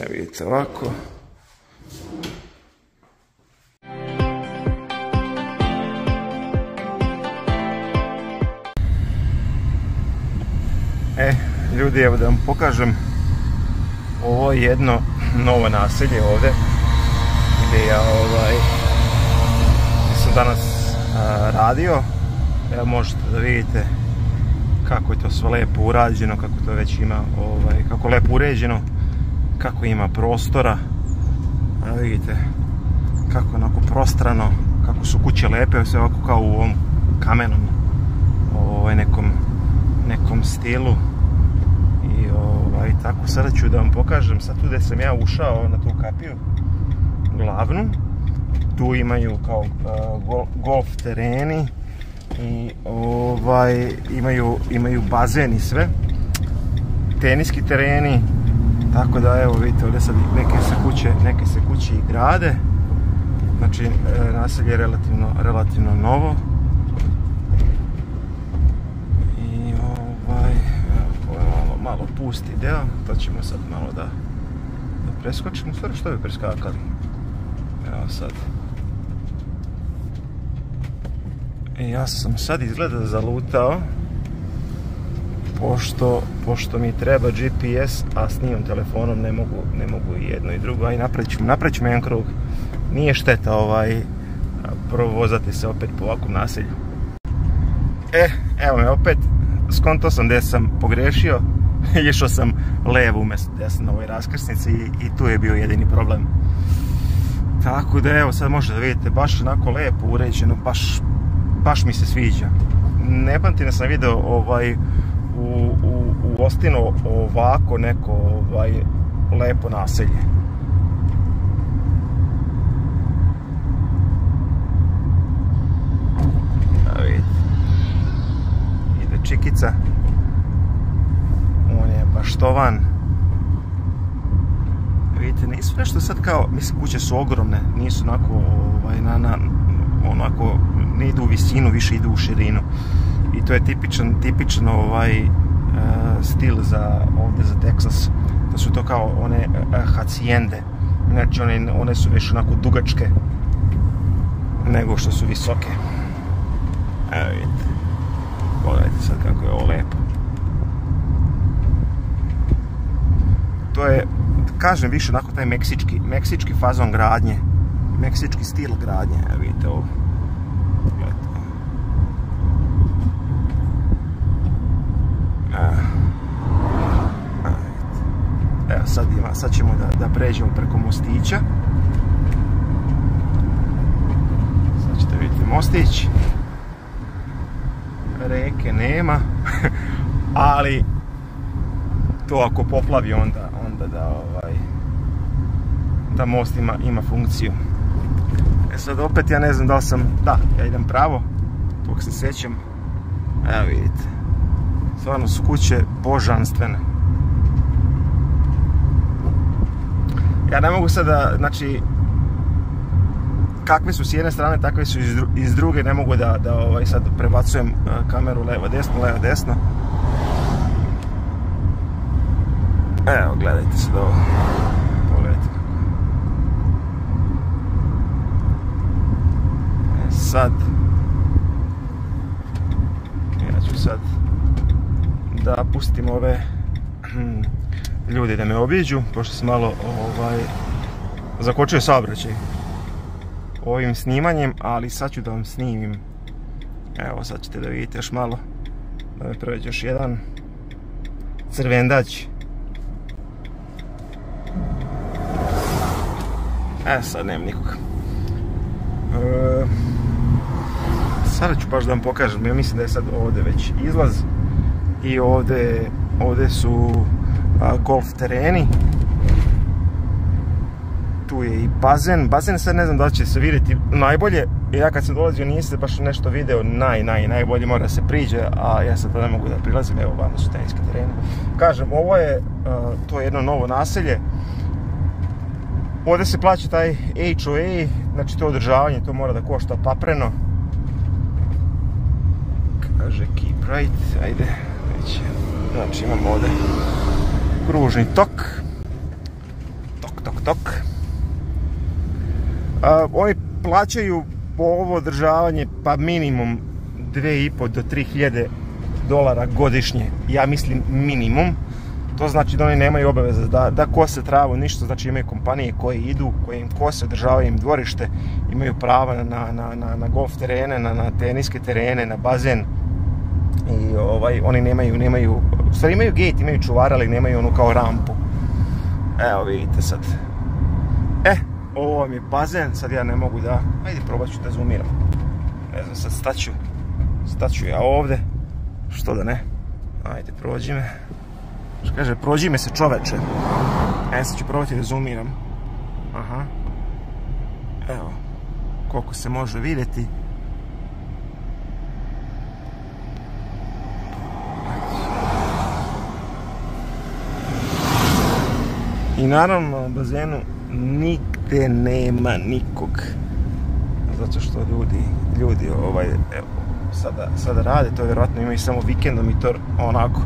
Evo vidite ovako. Ljudi, evo da vam pokažem, ovo je jedno novo naselje ovdje gdje ja sam danas radio. Evo možete da vidite kako je to sve lijepo urađeno, kako to već ima, kako lijepo uređeno, kako ima prostora. Evo vidite kako je onako prostrano, kako su kuće lijepe, sve ovako kao u ovom kamenom nekom stilu. I tako, sada ću da vam pokažem sad tu gdje sam ja ušao na tu kapiju glavnu. Tu imaju kao golf tereni i imaju bazen i sve, teniski tereni, tako da evo vidite ovdje sad neke se kuće i grade. Znači naselje je relativno novo. I malo pusti deo, to ćemo sad malo da preskočimo. Stvari što bi preskakali? Evo sad. Ja sam sad izgleda zalutao, pošto mi treba GPS, a s njim telefonom ne mogu i jedno i drugo. Aj napravit ćemo jedan krug. Nije šteta provozati se opet po ovakvom naselju. Evo me opet, skonto sam gdje sam pogrešio. Išao sam levo umjesto desno na ovoj raskrsnici i tu je bio jedini problem. Tako da evo sad možete da vidite, baš onako lijepo uređeno, baš mi se sviđa. Ne pamtim da sam vidio u Ostinu ovako neko lepo naselje. Evo vidite, ide Čikica. On je baštovan. Vidite, nisu nešto sad kao, mislim, kuće su ogromne, nisu onako, ne idu u visinu, više idu u širinu. I to je tipičan stil ovdje za Texas. To su to kao one hacijende. Znači one su više onako dugačke nego što su visoke. Evo vidite. Pogledajte sad kako je ovo lepo. To je, kažem, više onako taj meksički fazon gradnje. Meksički stil gradnje. Evo vidite ovo. Evo sad ćemo da pređemo preko mostića. Sad ćete vidjeti mostić. Reke nema. Ali to ako poplavi onda da most ima funkciju. Sad opet ja ne znam da li sam, da, ja idem pravo, tog se sjećam. Evo vidite, stvarno su kuće božanstvene. Ja ne mogu sad da, znači, kakve su s jedne strane, takve su iz druge, ne mogu da sad prebacujem kameru levo desno. Evo, gledajte sad ovo. Pogledajte kako. Sad. Ja ću sad da pustim ove ljudi da me obiđu, pošto sam malo zakočio saobraćaj ovim snimanjem, ali sad ću da vam snimim. Evo, sad ćete da vidite još malo, da me prođe još jedan crvendać. Sad nema nikog. Sada ću baš da vam pokažem, ja mislim da je sad ovdje već izlaz i ovdje su golf tereni. Tu je i bazen. Bazen sad ne znam da li će se vidjeti najbolje. Ja kad sam dolazio nisam baš nešto video najbolje, mora se priđe, a ja sad ne mogu da prilazim. Evo, vamo su teniski tereni. Kažem, ovo je to je jedno novo naselje. Ovdje se plaća taj HOA, znači to održavanje, to mora da košta papreno. Kaže keep right, ajde, već. Znači imamo ovdje kružni tok. tok. Oni plaćaju po ovo održavanje pa minimum 2.500 do 3.000 dolara godišnje. Ja mislim minimum. To znači da oni nemaju obaveze da kose travu, ništa. Znači imaju kompanije koje idu, koje im kose, održavaju im dvorište, imaju prava na golf terene, na teniske terene, na bazen. I oni nemaju, u stvari imaju gate, imaju čuvara, ali nemaju onu kao rampu. Evo vidite sad. Ovo vam je bazen, sad ja ne mogu da, ajde probat ću da zoomiram. Ne znam, sad staću ja ovdje, što da ne. Ajde, prođi me. Što kaže, prođi me se čoveče. Sad ću probati da zoomiram. Aha. Evo, koliko se može vidjeti. I naravno na bazenu nigde nema nikog. Zato što ljudi evo, sada rade, to vjerojatno imaju samo vikendom i to onako.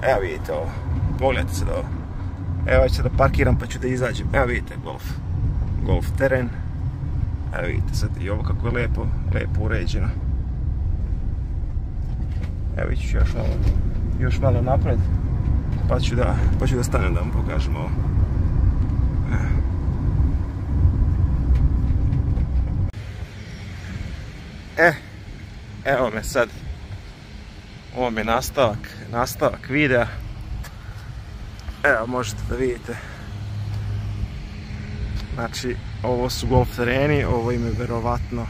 Evo vidite ovo, pogledajte se da ovo. Evo ću da parkiram pa ću da izađem. Evo vidite golf teren. Evo vidite sad i ovo kako je lepo uređeno. Evo ću još malo napred. Pa ću da stanem da vam pokažem ovo. Evo me sad. Ovo mi je nastavak videa. Evo možete da vidite. Znači ovo su golf tereni, ovo im je verovatno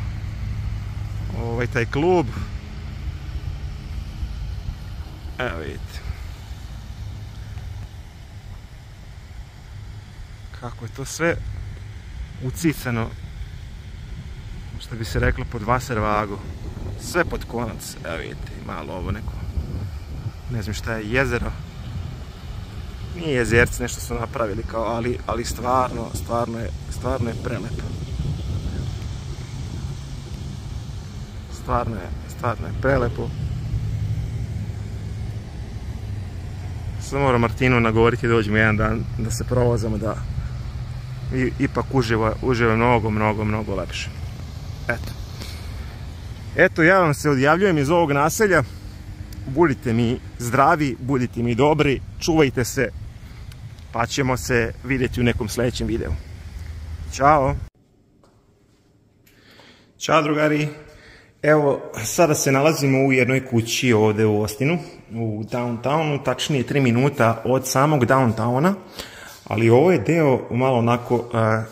taj klub. Evo vidite. Kako je to sve ucicano, što bi se reklo pod vaservagu. Sve pod konac, evo vidite, malo ovo neko, ne znam šta je, jezero. Nije jezerce, nešto su napravili kao, ali stvarno je prelepo. Stvarno je prelepo. Sad moram Martinu nagovoriti da dođemo jedan dan da se provozamo, da ipak uživa mnogo lepše. Eto, ja vam se odjavljujem iz ovog naselja. Budite mi zdravi, budite mi dobri, čuvajte se, pa ćemo se vidjeti u nekom sljedećem videu. Ćao! Ćao drugari! Evo, sada se nalazimo u jednoj kući ovdje u Austinu, u downtownu, tačnije 3 minuta od samog downtowna, ali ovo je deo malo onako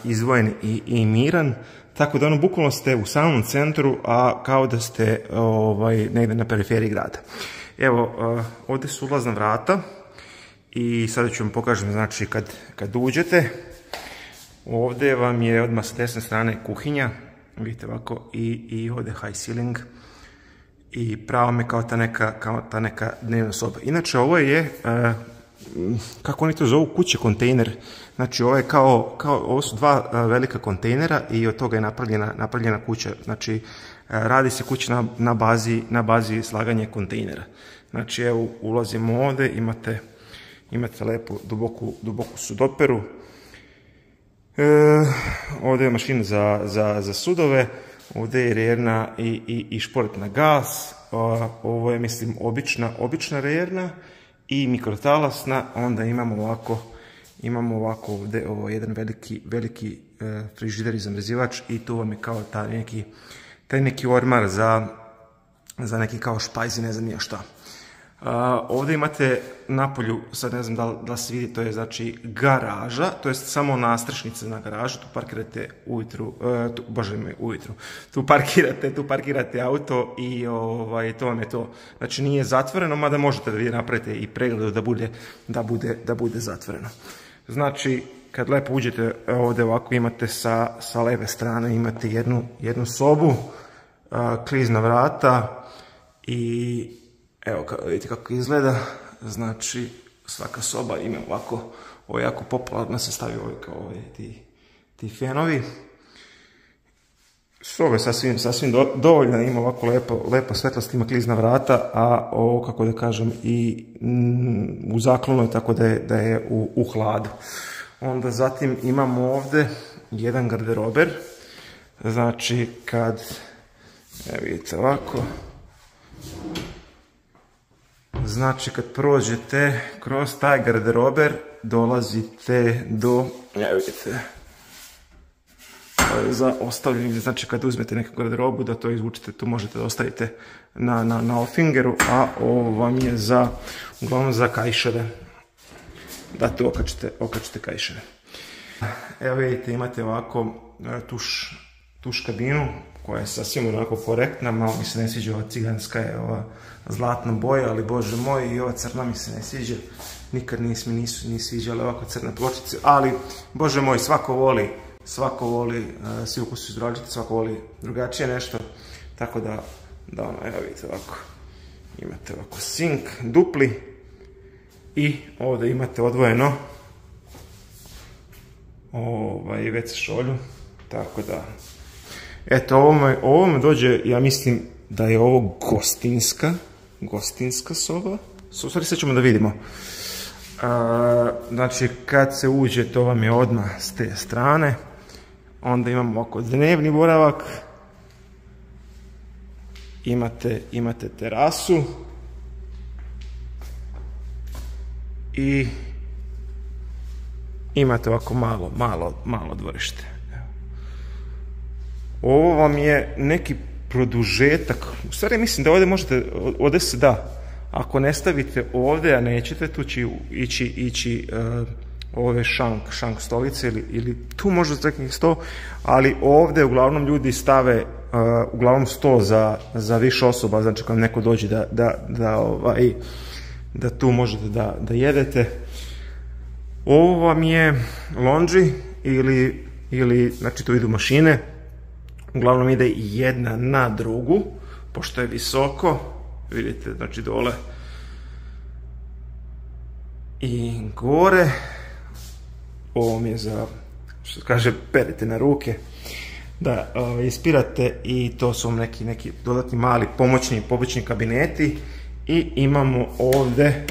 izdvojen i miran, tako da bukvalno ste u samom centru, a kao da ste negdje na periferiji grada. Evo, ovdje su ulazna vrata i sada ću vam pokažem, znači kad uđete, ovdje vam je odmah s desne strane kuhinja, vidite ovako, i ovdje high ceiling i pravo me kao ta neka dnevna soba. Inače ovo je, kako oni to zovu, kuće kontejner. Znači ovo je ovo su 2 velika kontejnera i od toga je napravljena kuća. Znači radi se kuća na bazi slaganja kontejnera. Znači evo ulazimo ovdje, imate lepu duboku sudoperu. Ovdje je mašina za sudove, ovdje je rerna i šporet na gas, ovo je mislim obična rerna i mikrotalasna, onda imamo ovako ovdje jedan veliki frižider i zamrzivač i tu vam je kao taj neki ormar za neki kao špajz i ne znam ja šta. Ovdje imate napolju, sad ne znam da se vidi, to je znači garaža, to je samo nastrešnica na garažu, tu parkirate tu parkirate auto i to vam je to. Znači nije zatvoreno, mada možete da vi napravite i pregled da bude zatvoreno. Znači kad lepo uđete ovdje ovako imate sa leve strane imate jednu sobu, klizna vrata i evo vidite kako izgleda. Znači svaka soba ima ovako, ovo je jako popularno se stavi kao ti fenovi. Soba je sasvim dovoljna, ima ovako lepo svetlost, ima klizna vrata, a ovo kako da kažem i u zaklonu je tako da je u hladu. Onda zatim imamo ovdje jedan garderober. Znači kad, evo vidite ovako, znači kad prođete kroz taj garderober dolazite do, evo vidite, za ostavljanje, znači kad uzmete neku garderobu da to izvučete, tu možete da ostavite na ofingeru, a ovo vam je za, uglavnom za kajševe, da tu okačite kajševe. Evo vidite, imate ovako tuš kabinu koja je sasvim onako korektna, malo mi se ne sviđa ova ciganska, je ova zlatna boja, ali bože moj, i ova crna mi se ne sviđa, nikad ni sviđale ovako crne pločice, ali bože moj, svako voli, svi ukusi su različiti, svako voli drugačije nešto, tako da ono, evo vidite ovako, imate ovako sink, dupli, i ovdje imate odvojeno WC šolju, tako da, eto, ovo me dođe, ja mislim da je ovo gostinska soba, u stvari sad ćemo da vidimo. Znači, kad se uđe, to vam je odmah s te strane, onda imamo ovako dnevni boravak, imate terasu i imate ovako malo dvorište. Ovo vam je neki produžetak, u stvari mislim da ovdje možete, ovdje se da, ako ne stavite ovdje, a nećete, tu će ići ove šank stolice ili tu možda staknih sto, ali ovdje uglavnom ljudi stave uglavnom sto za više osoba, znači kad neko dođe da tu možete da jedete. Ovo vam je laundry ili znači tu idu mašine, uglavnom ide jedna na drugu, pošto je visoko, vidite, znači dole i gore. Ovo mi je za, što kaže, perite na ruke, da ispirate, i to su vam neki dodatni mali pomoćni kabineti. I imamo ovdje,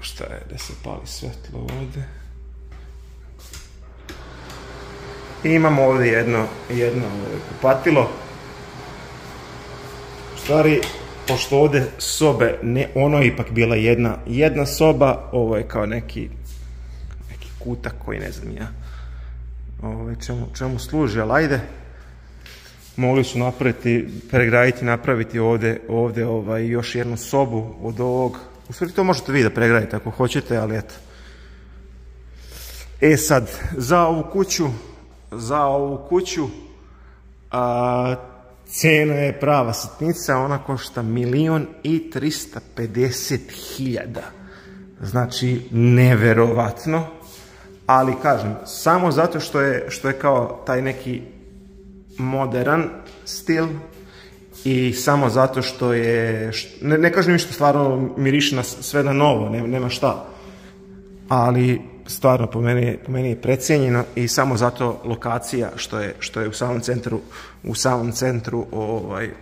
šta je, da se pali svetlo ovdje, i imamo ovdje jedno kupatilo. U stvari, pošto ovdje sobe, ono je ipak bila jedna soba, ovo je kao neki kutak koji ne znam ja čemu služi, ali ajde. Mogli su napraviti ovdje još jednu sobu od ovog. U stvari to možete vi da pregradite ako hoćete, ali eto. E sad, za ovu kuću cena je prava sitnica, ona košta 1.350.000. Znači, neverovatno, ali kažem, samo zato što je kao taj neki modern stil, i samo zato što je, ne kažem ništa, stvarno miriše na sve na novo, nema šta, ali stvarno po meni je precijenjeno, i samo zato lokacija što je u samom centru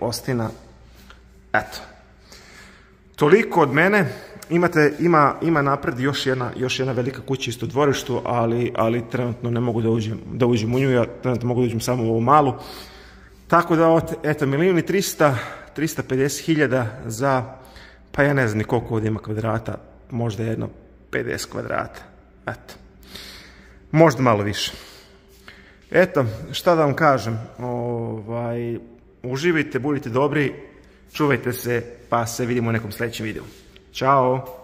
Austina. Eto, toliko od mene. Ima napred još jedna velika kuća isto u dvorištu, ali trenutno ne mogu da uđem u nju, ja trenutno mogu da uđem samo u ovu malu. Tako da, eto, 1.350.000 za, pa ja ne znam ni koliko ovdje ima kvadrata, možda jedno 50 kvadrata, eto, možda malo više. Eto, šta da vam kažem, uživajte, budite dobri, čuvajte se, pa se vidimo u nekom sljedećem videu. Ćao!